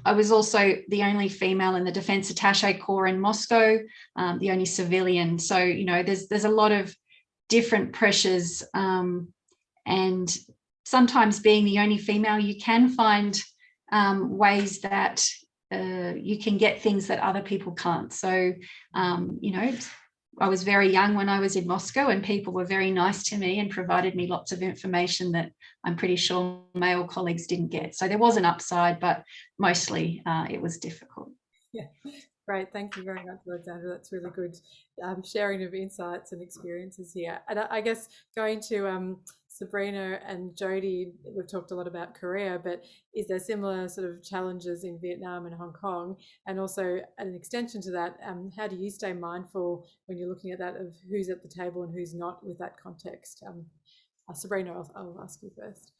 I was also the only female in the Defence Attaché Corps in Moscow, the only civilian. So, there's a lot of different pressures, and sometimes being the only female, you can find ways that you can get things that other people can't. So, I was very young when I was in Moscow, and people were very nice to me and provided me lots of information that I'm pretty sure male colleagues didn't get. So there was an upside, but mostly it was difficult. Yeah, great. Thank you very much, Alexandra. That's really good sharing of insights and experiences here. And I guess going to Sabrina and Jodi, we've talked a lot about Korea, but is there similar sort of challenges in Vietnam and Hong Kong? And also an extension to that, how do you stay mindful when you're looking at that of who's at the table and who's not with that context? Sabrina, I'll ask you first.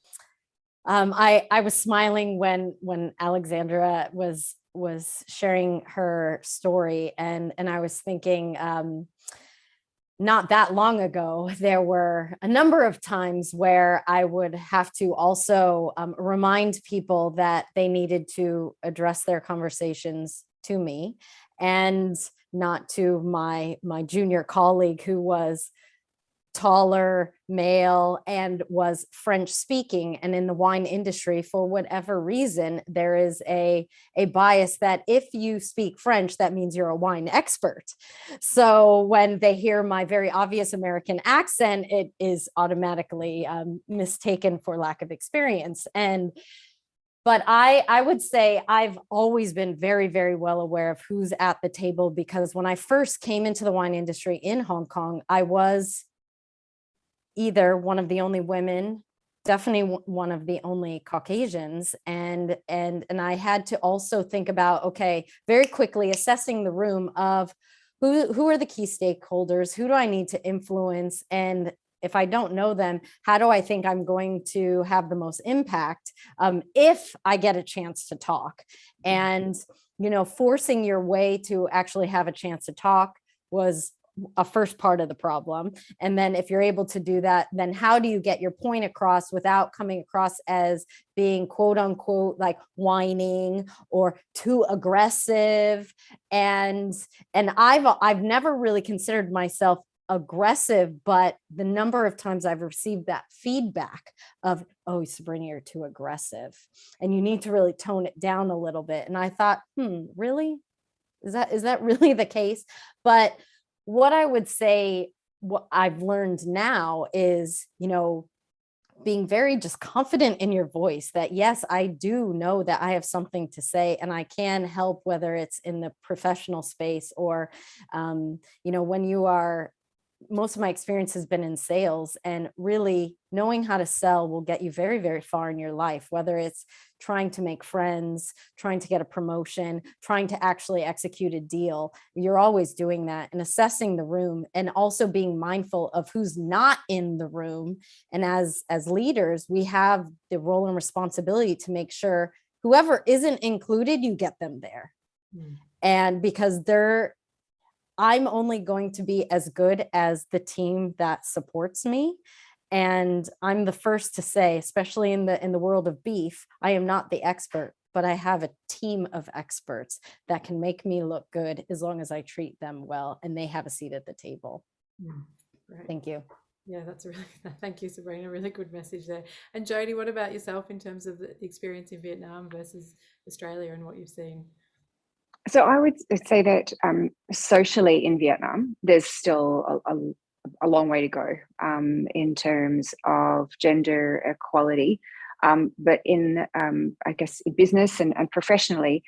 I was smiling when Alexandra was sharing her story, and I was thinking, not that long ago, there were a number of times where I would have to also remind people that they needed to address their conversations to me and not to my junior colleague who was taller, male, and was French speaking. And in the wine industry, for whatever reason, there is a bias that if you speak French, that means you're a wine expert. So when they hear my very obvious American accent, it is automatically mistaken for lack of experience. But I would say I've always been very, very well aware of who's at the table, because when I first came into the wine industry in Hong Kong, I was either one of the only women, definitely one of the only Caucasians, and I had to also think about, okay, very quickly assessing the room of who are the key stakeholders, who do I need to influence, and if I don't know them, how do I think I'm going to have the most impact if I get a chance to talk? And forcing your way to actually have a chance to talk was a first part of the problem. And then if you're able to do that, then how do you get your point across without coming across as being quote unquote like whining or too aggressive? And I've never really considered myself aggressive, but the number of times I've received that feedback of, oh, Sabrina, you're too aggressive and you need to really tone it down a little bit. And I thought, really? Is that really the case? But what I would say what I've learned now is, being very just confident in your voice, that yes, I do know that I have something to say and I can help, whether it's in the professional space or, when you are, most of my experience has been in sales, and really knowing how to sell will get you very, very far in your life, whether it's trying to make friends, trying to get a promotion, trying to actually execute a deal. You're always doing that, and assessing the room, and also being mindful of who's not in the room. And as leaders, we have the role and responsibility to make sure whoever isn't included, you get them there. And because I'm only going to be as good as the team that supports me. And I'm the first to say, especially in the world of beef, I am not the expert, but I have a team of experts that can make me look good as long as I treat them well and they have a seat at the table. Right. Thank you. Yeah, that's a really, thank you, Sabrina. Really good message there. And Jodi, what about yourself in terms of the experience in Vietnam versus Australia and what you've seen? So I would say that socially in Vietnam, there's still a long way to go in terms of gender equality. But in, I guess, in business and professionally,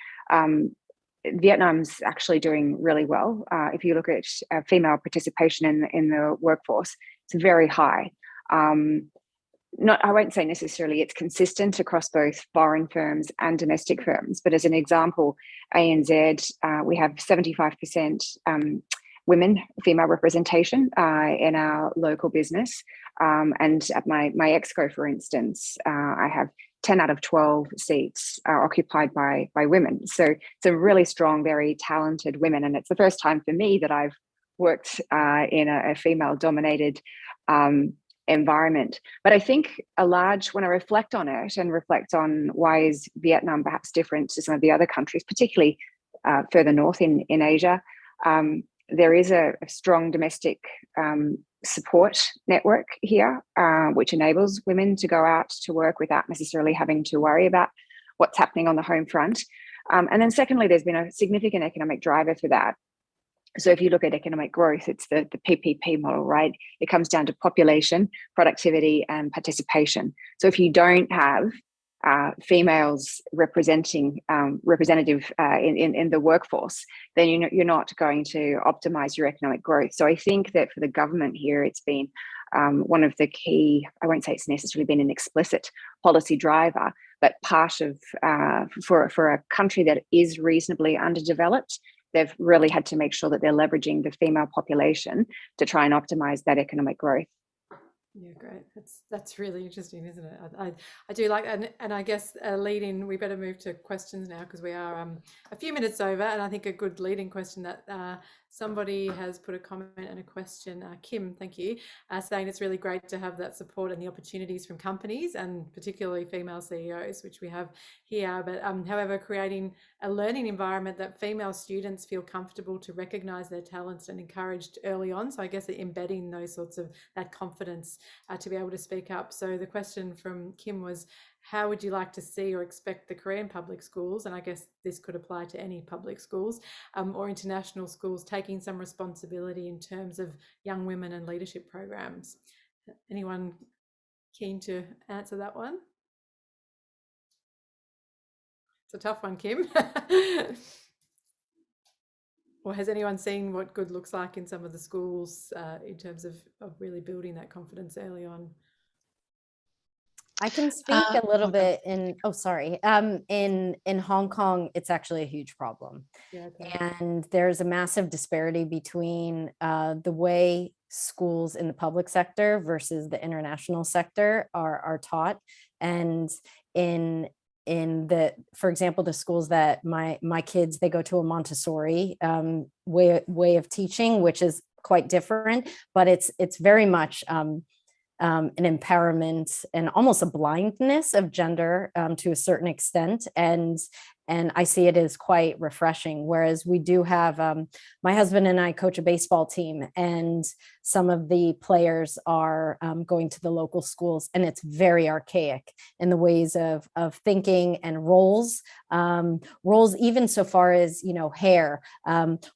Vietnam's actually doing really well. If you look at female participation in the workforce, it's very high. I won't say necessarily it's consistent across both foreign firms and domestic firms, but as an example, ANZ, we have 75% women, female representation in our local business. And at my exco, for instance, I have 10 out of 12 seats are occupied by women. So it's a really strong, very talented women. And it's the first time for me that I've worked in a female-dominated environment. But I think when I reflect on it and reflect on why is Vietnam perhaps different to some of the other countries, particularly further north in Asia, there is a strong domestic support network here, which enables women to go out to work without necessarily having to worry about what's happening on the home front. And then secondly, there's been a significant economic driver for that. So if you look at economic growth, it's the PPP model, right? It comes down to population, productivity, and participation. So if you don't have females representative in the workforce, then you're not going to optimize your economic growth. So I think that for the government here, it's been one of the key, I won't say it's necessarily been an explicit policy driver, but part of, for a country that is reasonably underdeveloped, they've really had to make sure that they're leveraging the female population to try and optimize that economic growth. Yeah, great. That's really interesting, isn't it? I do like, and I guess a lead in, we better move to questions now because we are a few minutes over, and I think a good leading question that somebody has put a comment and a question, Kim, thank you, saying it's really great to have that support and the opportunities from companies and particularly female CEOs, which we have here, but however, creating a learning environment that female students feel comfortable to recognise their talents and encouraged early on. So I guess embedding those sorts of that confidence to be able to speak up. So the question from Kim was, how would you like to see or expect the Korean public schools, and I guess this could apply to any public schools or international schools, taking some responsibility in terms of young women and leadership programs? Anyone keen to answer that one? It's a tough one, Kim. Or has anyone seen what good looks like in some of the schools in terms of really building that confidence early on? I can speak a little bit in Hong Kong, it's actually a huge problem. Yeah, okay. And there's a massive disparity between the way schools in the public sector versus the international sector are taught. And for example, the schools that my kids, they go to a Montessori way of teaching, which is quite different, but it's very much an empowerment and almost a blindness of gender to a certain extent. And I see it as quite refreshing. Whereas we do have, my husband and I coach a baseball team, and some of the players are going to the local schools, and it's very archaic in the ways of thinking and roles, even so far as, hair.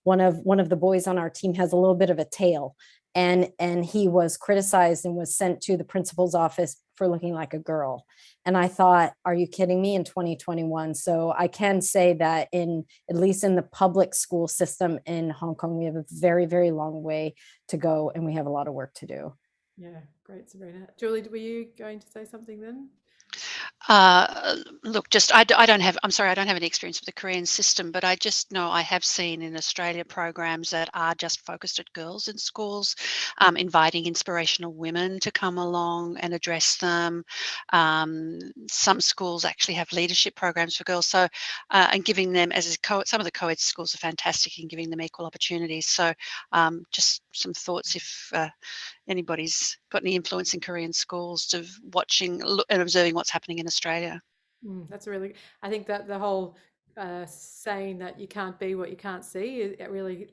One of the boys on our team has a little bit of a tail. and he was criticized and was sent to the principal's office for looking like a girl. And I thought, are you kidding me, in 2021? So I can say that at least in the public school system in Hong Kong, we have a very, very long way to go, and we have a lot of work to do. Yeah, great, Sabrina. Julie, were you going to say something then? Look, I don't have, I'm sorry, I don't have any experience with the Korean system, but I just know I have seen in Australia programs that are just focused at girls in schools, inviting inspirational women to come along and address them. Some schools actually have leadership programs for girls, so and giving them, some of the co-ed schools are fantastic in giving them equal opportunities. So just some thoughts if anybody's got any influence in Korean schools, of watching and observing what's happening in Australia. That's a really, I think that the whole saying that you can't be what you can't see, it really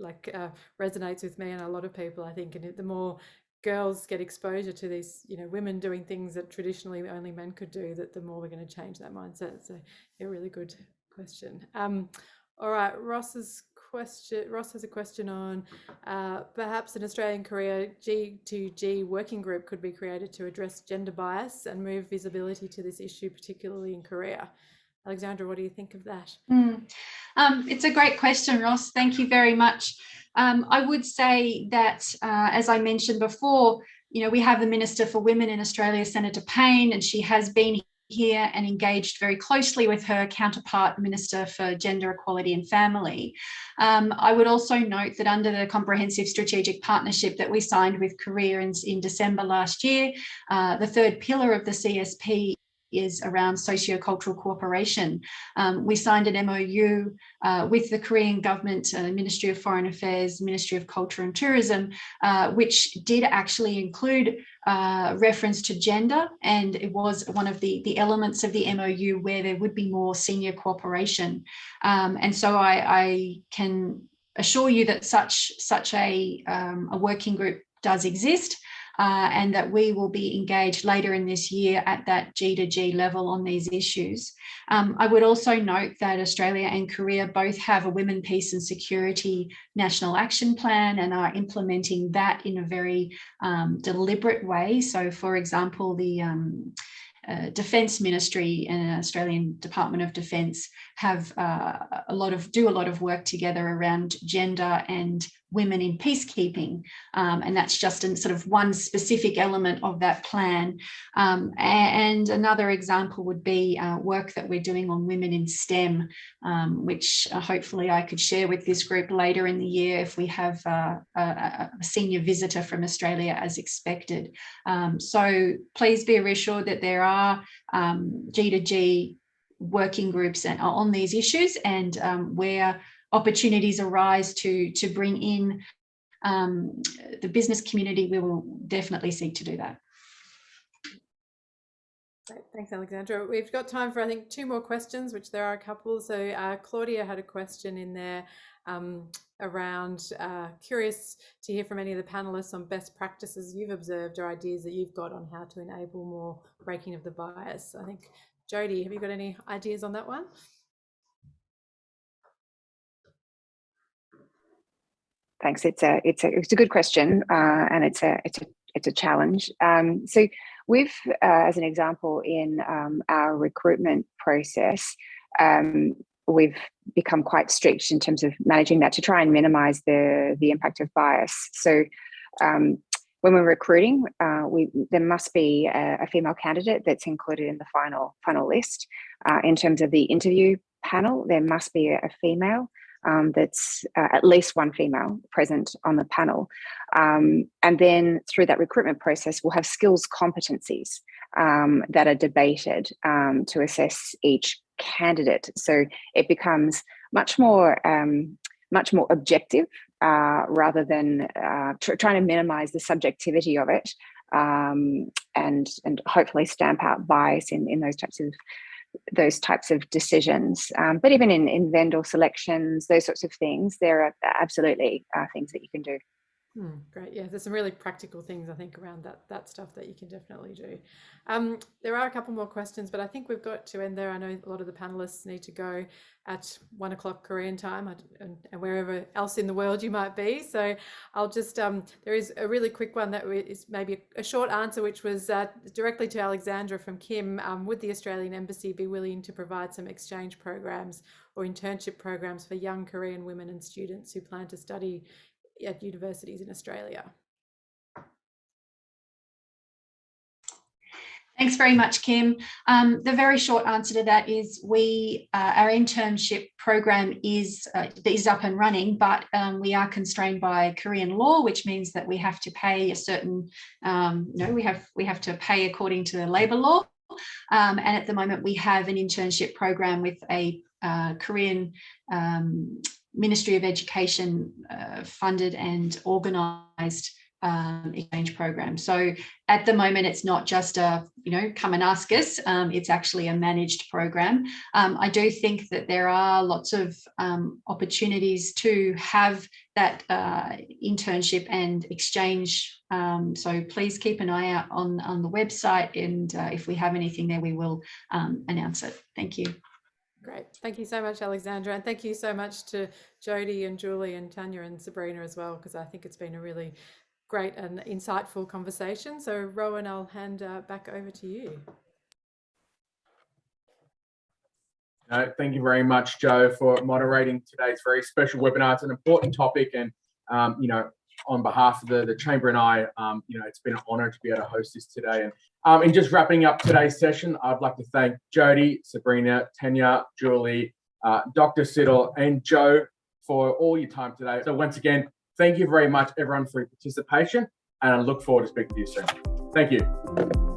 resonates with me and a lot of people, I think. And the more girls get exposure to these, women doing things that traditionally only men could do, that the more we're going to change that mindset. So a really good question. All right, Ross has a question on perhaps an Australian Korea G2G working group could be created to address gender bias and move visibility to this issue, particularly in Korea. Alexandra, what do you think of that? It's a great question, Ross. Thank you very much. I would say that, as I mentioned before, we have the Minister for Women in Australia, Senator Payne, and she has been here and engaged very closely with her counterpart, Minister for Gender Equality and Family. I would also note that under the Comprehensive Strategic Partnership that we signed with Korea in December last year, the third pillar of the CSP is around socio-cultural cooperation. We signed an MOU with the Korean government, Ministry of Foreign Affairs, Ministry of Culture and Tourism, which did actually include reference to gender, and it was one of the elements of the MOU where there would be more senior cooperation. And so I can assure you that such a working group does exist. And that we will be engaged later in this year at that G2G level on these issues. I would also note that Australia and Korea both have a Women, Peace and Security National Action Plan and are implementing that in a very deliberate way. So, for example, the Defence Ministry and Australian Department of Defence have a lot of work together around gender and women in peacekeeping, and that's just in sort of one specific element of that plan. And another example would be work that we're doing on women in STEM, which hopefully I could share with this group later in the year if we have a senior visitor from Australia as expected. So please be reassured that there are G2G working groups on these issues, and where opportunities arise to bring in the business community, we will definitely seek to do that. Great. Thanks, Alexandra. We've got time for, I think, 2 more questions, which there are a couple. So Claudia had a question in there around curious to hear from any of the panelists on best practices you've observed or ideas that you've got on how to enable more breaking of the bias. I think, Jodi, have you got any ideas on that one? Thanks. It's a good question, and it's a challenge. So we've, as an example, in our recruitment process, we've become quite strict in terms of managing that to try and minimise the impact of bias. So when we're recruiting, there must be a female candidate that's included in the final list. In terms of the interview panel, there must be a female. That's at least one female present on the panel. And then through that recruitment process, we'll have skills competencies that are debated to assess each candidate. So it becomes much more objective rather than trying to minimize the subjectivity of it, and hopefully stamp out bias in those types of decisions. But even in vendor selections, those sorts of things, there are absolutely things that you can do. Great. Yeah, there's some really practical things I think around that stuff that you can definitely do. There are a couple more questions, but I think we've got to end there. I know a lot of the panelists need to go at 1 o'clock Korean time and wherever else in the world you might be. So I'll just, there is a really quick one that is maybe a short answer, which was directly to Alexandra from Kim. Would the Australian Embassy be willing to provide some exchange programs or internship programs for young Korean women and students who plan to study at universities in Australia? Thanks very much, Kim. The very short answer to that is our internship program is up and running, but we are constrained by Korean law, which means that we have to pay a certain, we have to pay according to the labour law. And at the moment, we have an internship program with a Korean Ministry of Education funded and organised exchange program. So at the moment, it's not just a, come and ask us. It's actually a managed program. I do think that there are lots of opportunities to have that internship and exchange. So please keep an eye out on the website, and if we have anything there, we will announce it. Thank you. Great. Thank you so much, Alexandra. And thank you so much to Jodi and Julie and Tanya and Sabrina as well, because I think it's been a really great and insightful conversation. So Rowan, I'll hand back over to you. Thank you very much, Jo, for moderating today's very special webinar. It's an important topic, and on behalf of the Chamber and I, it's been an honour to be able to host this today. And in just wrapping up today's session, I'd like to thank Jodi, Sabrina, Tanya, Julie, Dr. Siddall, and Jo for all your time today. So once again, thank you very much, everyone, for your participation, and I look forward to speaking to you soon. Thank you.